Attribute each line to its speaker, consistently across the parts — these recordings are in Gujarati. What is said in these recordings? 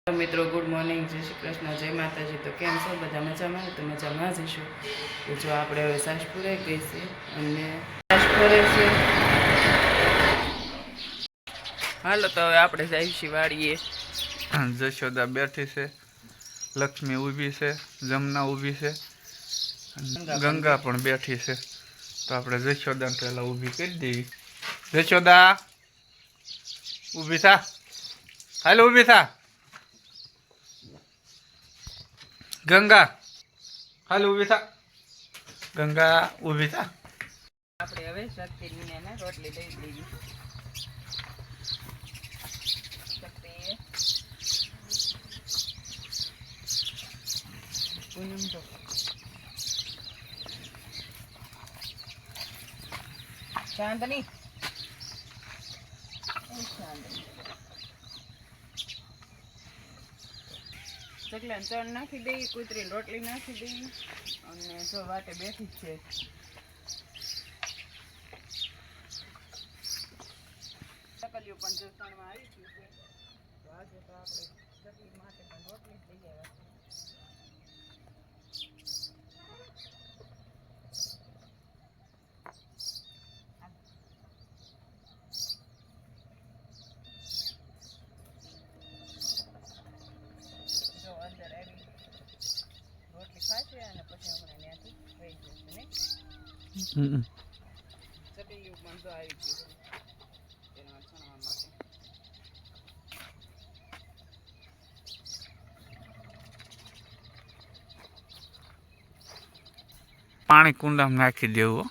Speaker 1: મિત્રો ગુડ મોર્નિંગ, જય શ્રી કૃષ્ણ, જય માતાજી। તો કેમ છો બધા? મજામાં? તો મજામાં જ હશું। તો જો આપણે હવે સાસ પૂરાઈ ગઈ છે અને સાસ પૂરે છે। હાલો તો હવે આપણે જઈશું વાડીએ।
Speaker 2: જશોદા બેઠી છે, લક્ષ્મી ઊભી છે, જમના ઊભી છે, ગંગા પણ બેઠી છે। તો આપણે જશોદા પહેલા ઊભી કરી દેવી। જશોદા ઊભી થા, હાલ ઊભી થા। ગંગા હાલ ઊભી થા, ગંગા ઊભી થા।
Speaker 1: આપણે હવે શક્તિને રોટલી દઈ દેવી। પૂનમ તો ચાંદની ચકલા ચણ નાખી દઈ, કૂતરીને રોટલી નાખી દઈ અને જો વાટે બેઠી જ છે। ચકલીઓ પણ જો સણમાં આવી ગયું છે, તો આજે તો આપણે ચકલી માટે પણ રોટલી જ લઈ આવ્યા છે। જો અંદર આવી રોટલી ખાશે અને પછી હમણાં ત્યાંથી રહી જશે નહીં। ચકલીઓ પણ જો આવી ગયું છે તેના છણવા માટે।
Speaker 2: પાણી કુંડામાં નાખી દેવું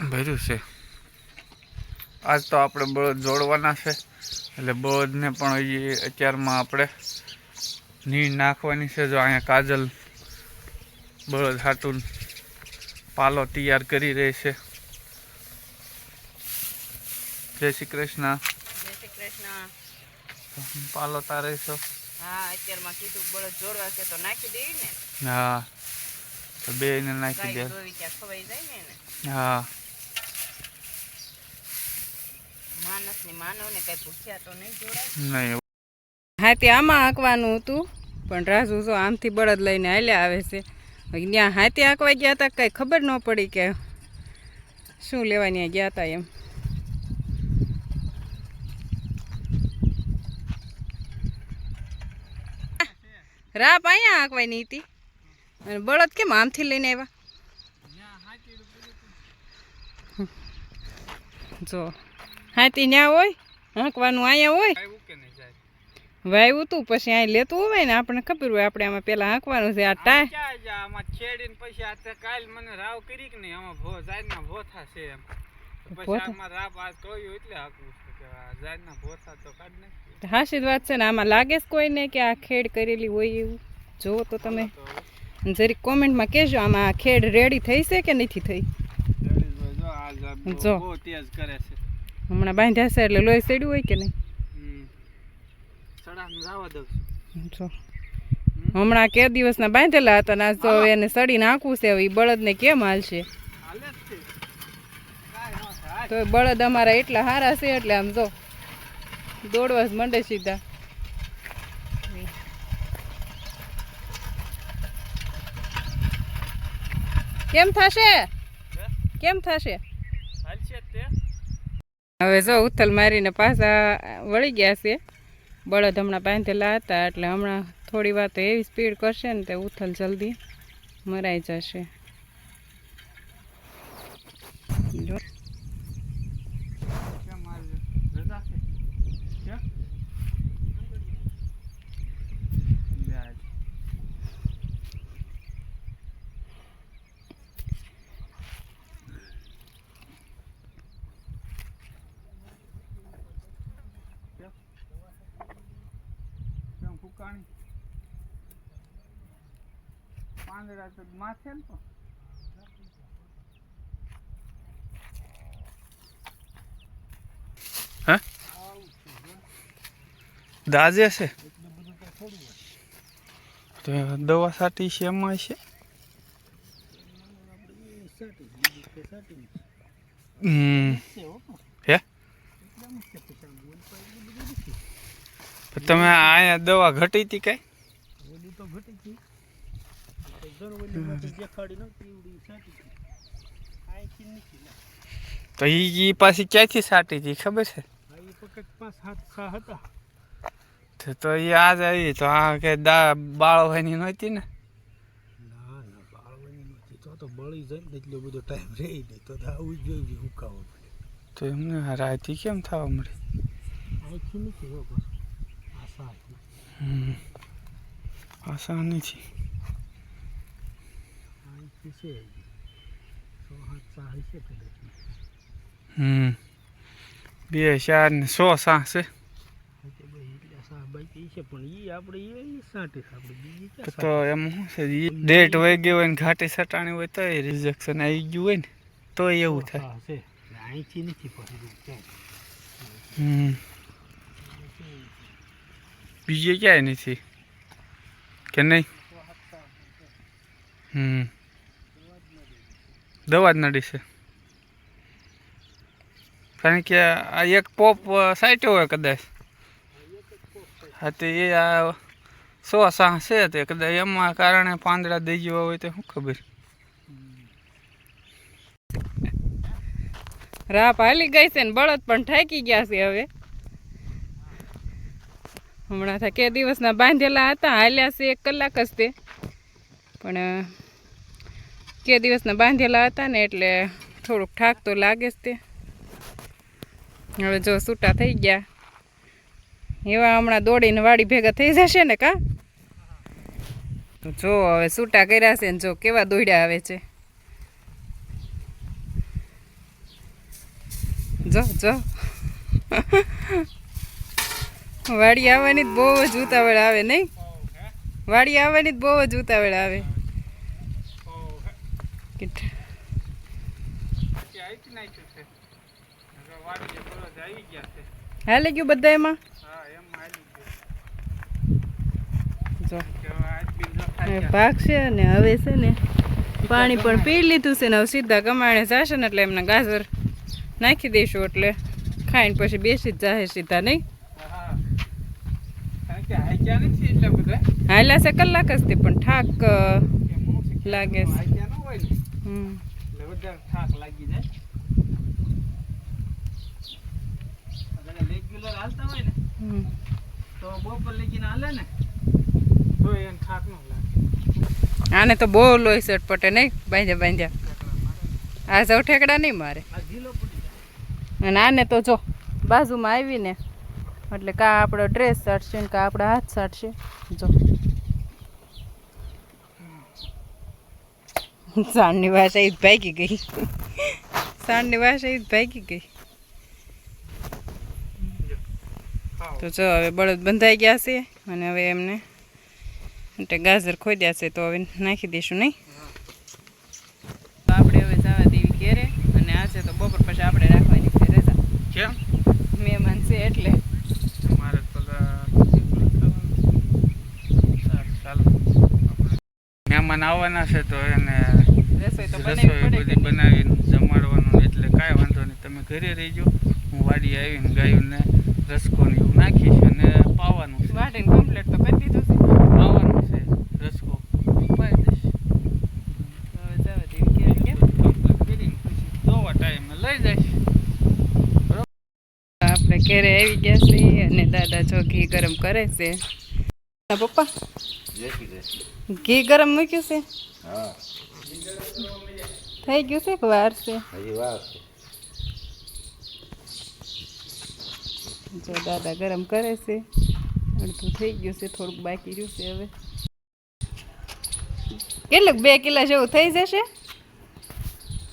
Speaker 2: ભર્યું છે। આજ તો આપણે બળદ જોડવાના છે, એટલે બળદને પણ હજી અત્યારમાં આપણે નીણ નાખવાની છે। જો અહીંયા કાજલ બળદ હાટું પાલો તૈયાર કરી રહી છે। જય શ્રી કૃષ્ણ।
Speaker 1: જય શ્રી કૃષ્ણ।
Speaker 2: પાલો તારે છો?
Speaker 1: હા, અત્યારમાં કીધું બળદ જોડવા છે તો નાખી દેવી ને।
Speaker 2: હા, તો બેને નાખી દે।
Speaker 1: ખવાઈ જાય ને।
Speaker 2: હા,
Speaker 1: માનસ ની માનવ ને કઈ ભૂખ્યા તો નહીં જોડાય
Speaker 2: નહીં।
Speaker 1: હા, તે આમાં આંકવાનું હતું પણ રાજુ જો આમથી બળદ લઈને હાલ્યા આવે છે। ત્યાં હાથે આંકવા ગયા હતા, કઈ ખબર ન પડી કે શું લેવા ત્યાં ગયા હતા એમ। રાપ અહીંયા આંકવાની હતી અને બળદ કેમ આમથી લઈને આવ્યા? જો હાથી ન્યા હોય, હાંકવાનું અહીંયા હોય, વાવ્યું તું પછી અહીં લેતું હોય ને, આપણને ખબર હોય આપણે આમાં પેલા હાંકવાનું છે। આ
Speaker 2: આમાં છેડીને પછી આ કાલ મને રાવ કરી કે નહીં, આમાં ભો જાયના ભોથા છે એમ, પછી આમાં રાપ આજ કહ્યું એટલે હાંકવું છે કે જાયના ભોથા તો કાઢ નાખી।
Speaker 1: હાશી વાત છે ને, આમાં લાગે છે કોઈને કે આ ખેડ કરેલી હોય એવું? જો તો તમે જરીક કોમેન્ટમાં કહેજો, આમાં ખેડ રેડી થઈ છે કે નથી થઈ? જો
Speaker 2: બહુ તેજ કરે છે,
Speaker 1: હમણાં બાંધ્યા છે એટલે લોહી ચડ્યું હોય કે નહીં? જો હમણાં કે દિવસના બાંધેલા હતા ને આજ તો હવે એને સડીને આંકવું છે। હવે બળદને કેમ હાલશે? તો બળદ અમારા એટલા સારા છે એટલે આમ જો દોડવા જ મંડે સીધા। કેમ થશે? કેમ થશે? હવે જો ઉથલ મારીને પાછા વળી ગયા છે। બળદ હમણાં બાંધેલા હતા એટલે હમણાં થોડી વાર તો એવી સ્પીડ કરશે ને તે ઉથલ જલ્દી મરાઈ જશે। જો
Speaker 2: પાંદડા તો માથે ને તો હા દાજે છે તો દવા સાટી છે એમાં છે। હે તમે અહીંયા દવા ઘટી હતી કઈ?
Speaker 3: ઓલી તો ઘટી ગઈ. જરવલીમાંથી દેખાડી નહોતી એવડી સાટી હતી. આઈથી નથી ના.
Speaker 2: તો ઈ પાછી ક્યાંથી સાટી હતી ખબર છે?
Speaker 3: આ ઈ પકડ 5-7 સા હતા.
Speaker 2: તો એ આજ આવી તો આ કે બાળવાની નહોતી ને?
Speaker 3: ના ના બાળવાની નથી. તો બળી જાય ને એટલો બધો ટાઈમ રહે નહીં તો આવું જ જોઈએ હુકાવો પડે.
Speaker 2: તો એમને રાતી કેમ થવા મળી?
Speaker 3: આઈથી નથી હો બસ. આશા હતી.
Speaker 2: આશા નથી.
Speaker 3: આઈથી છે 6-7 સા હશે કદાચ.
Speaker 2: 2, 4 ને 100 સા છે.
Speaker 3: બાકી છે પણ ઈ આપણે એ સાટી આપણે બીજી ક્યાં
Speaker 2: તો એમ શું છે ડેટ વહી ગઈ હોય ને ઘાટી સટાણી હોય તો રિજેક્શન આવી ગયું હોય ને તો એવું થાય.
Speaker 3: હા છે અહીંથી નથી પડી
Speaker 2: બીજે ક્યાંય નથી કે નહીં? દવા જ નડી છે કારણ કે આ એક પોપ સાઈટ્યો હોય કદાચ. હા તો એ આ 100 સા છે તે કદાચ એમાં કારણે પાંદડા દઈ ગયો હોય તો શું ખબર.
Speaker 1: રાપ હાલી ગઈ છે ને બળદ પણ થાકી ગયા છે હવે. હમણાં કે દિવસના બાંધેલા હતા, હાલ્યા છે 1 કલાક જ તે, પણ કે દિવસના બાંધેલા હતા ને એટલે થોડુંક થાક તો લાગે જ તે. હવે જો છૂટા થઈ ગયા એવા હમણાં દોડીને વાડી ભેગા થઈ જશે ને કા? તો જો હવે છૂટા કર્યા છે ને જો કેવા દોડ્યા આવે છે. જો જો વાડી આવવાની જ બહુ જ ઉતાવળ આવે નહીં? વાડી આવવાની જ બહુ જ ઉતાવળ આવે. હાલી ગયું બધા એમાં? જો ભાગ છે ને હવે છે ને પાણી પણ પી લીધું છે ને હવે સીધા કમાણે જશે ને એટલે એમને ગાજર નાખી દઈશું એટલે ખાઈને પછી બેસી જ જાય સીધા નહીં? હાલ્યા છે કલાક જ તે પણ થાક લાગે છે.
Speaker 2: થાક લાગી જાય રેગ્યુલર હાલતા હોય ને તો બપોર લગીને હાલે ને તો એને થાક ન લાગે.
Speaker 1: આને તો બહુ લોહી ચટપટે નહીં બાંધ્યા. આ સૌ ઠેકડા નહીં મારે. અને આને તો જો બાજુમાં આવીને એટલે કા આપણો ડ્રેસ સાટશે ને કા આપણા હાથ સાટશે. જો સાંજની ભાષા એ જ ભાગી ગઈ. સાંજની ભાષા એ જ ભાગી ગઈ. તો જો હવે બળદ બંધાઈ ગયા છે અને હવે એમને એટલે ગાજર ખોદ્યા છે તો હવે નાખી દઈશું નહીં? આપણે હવે જવા દેવી ઘેરે અને આ છે તો બપોર પછી આપણે રાખવાની છે રજા.
Speaker 2: કેમ?
Speaker 1: મહેમાન છે એટલે.
Speaker 2: મારે તો મહેમાન આવવાના છે તો એને
Speaker 1: રસોઈ તો
Speaker 2: રસોઈ બધી બનાવીને જમાડવાનું એટલે કાંઈ વાંધો નહીં. તમે ઘરે રહીજો, હું વાડી આવીને ગાયોને રસકો ને એવું નાખીશ અને પાવાનું છે.
Speaker 1: વાટીને કમ્પ્લીટ તો કરી દીધું છે.
Speaker 2: પાવાનું છે રસકો પાઈ દઈશ.
Speaker 1: હવે જવા દેવી ઘેરે કેમ?
Speaker 2: કમ્પ્લીટ કરીને પછી દોવા ટાઈમે લઈ જઈશ.
Speaker 1: આપણે ઘરે આવી ગયા છીએ અને દાદા જો ઘી ગરમ કરે છે. પપ્પા ઘી ગરમ મૂક્યું છે? થઈ ગયું છે કે વાર છે? જો દાદા ગરમ કરે છે, અડધું થઈ ગયું છે, થોડુંક બાકી રહ્યું છે. હવે કેટલું 2 કિલા જેવું થઈ જશે?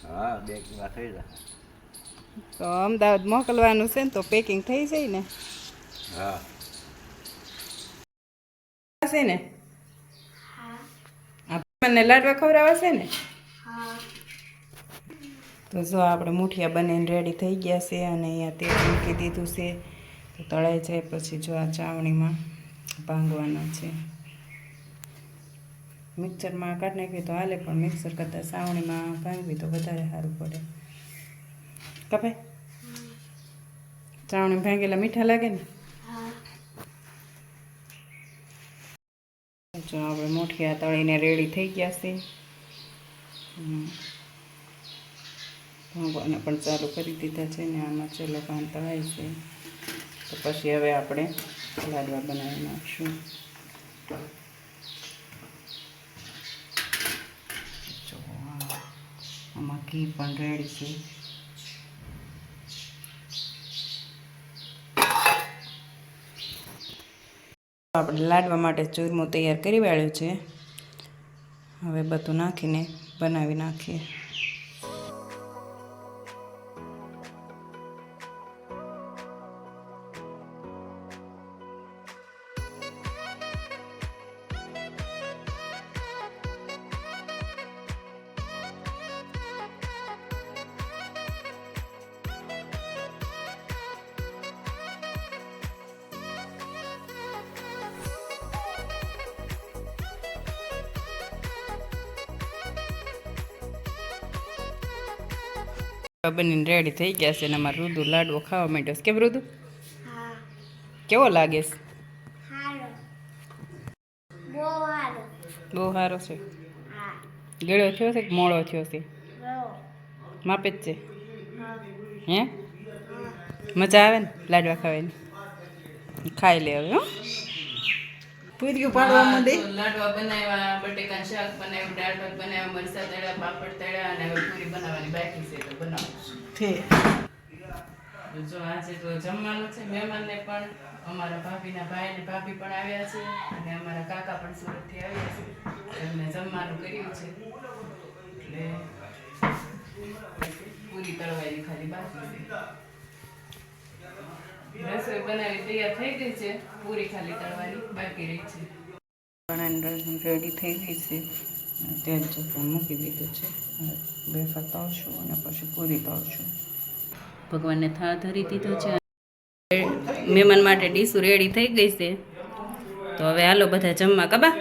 Speaker 3: હા 2 કિલા થઈ જાય.
Speaker 1: તો અમદાવાદ મોકલવાનું છે ને તો પેકિંગ થઈ જાય ને?
Speaker 3: હા
Speaker 1: છે ને? મને લાડવા ખવડાવવા છે ને? તો જો આપણે મુઠિયા બનીને રેડી થઈ ગયા છે અને અહીંયા તેલ મૂકી દીધું છે તો તળાઈ જાય પછી જો આ ચાવણીમાં ભાંગવાના છે. મિક્સરમાં કાઢી નાખવી તો હાલે પણ મિક્સર કરતાં ચાવણીમાં ભાંગવી તો વધારે સારું પડે. કપાય ચાવણી ભાંગેલા મીઠા લાગે ને? મુઠિયા તળીને રેડી થઈ ગયા છે. ભાંગવાના પણ ચાલુ કરી દીધા છે ને આમાં ચલો ભાન તળાય છે. તો પછી હવે આપણે લાડવા બનાવી નાખશું. જો આમાં ઘી પણ રેડી છે. આપણે લાડવા માટે ચૂરમું તૈયાર કરી વાળ્યું છે. હવે બધું નાખીને બનાવી નાખીએ. બનીને રેડી થઈ ગયા છે ને અમારું રુદુ લાડવો ખાવા માંડ્યો છે. કેમ રુદુ? કેવો લાગે છે? બહુ સારો છે. ગળ્યો થયો છે કે મોળો થયો છે? માપે જ છે. હે મજા આવે ને લાડવા ખાવાની? ખાઈ લે હવે. પૂર્યું પાડવા માંડે. લાડવા બનાવ્યા, બટેકાનું શાક બનાવ્યું, દાળ ભાત બનાવ્યા, મરચાં તળ્યા, પાપડ તળ્યા અને હવે પૂરી બનાવવાની બાકી છે તો બનાવું. જો આજે તો જમવાનું છે. મહેમાનને પણ અમારા ભાભીના ભાઈ ને ભાભી પણ આવ્યા છે અને અમારા કાકા પણ સુરતથી આવ્યા છે. એમને જમવાનું કર્યું છે એટલે પૂરી તળવાની ખાલી બાકી છે. રસોઈ બનાવી તૈયાર થઈ ગઈ છે. પૂરી ખાલી તળવાની બાકી રહી છે. ચણાની રેડી થઈ ગઈ છે. તેલ ચોખ્ખું મૂકી દીધું છે. વેફર તળશું અને પછી પૂરી તળશું. ભગવાનને થાળ ધરી દીધો છે. મહેમાન માટે ડીશું રેડી થઈ ગઈ છે. તો હવે હાલો બધા જમવા. કબા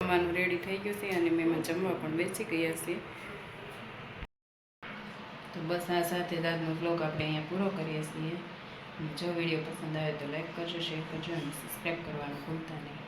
Speaker 1: જમવાનું રેડી થઈ ગયું છે અને મહેમાન જમવા પણ બેસી ગયા છે. તો બસ આ સાથે જ આજનો બ્લોગ આપણે અહીંયા પૂરો કરીએ છીએ. જો વિડીયો પસંદ આવે તો લાઈક કરજો, શેર કરજો અને સબસ્ક્રાઈબ કરવાનું ભૂલતા નહીં.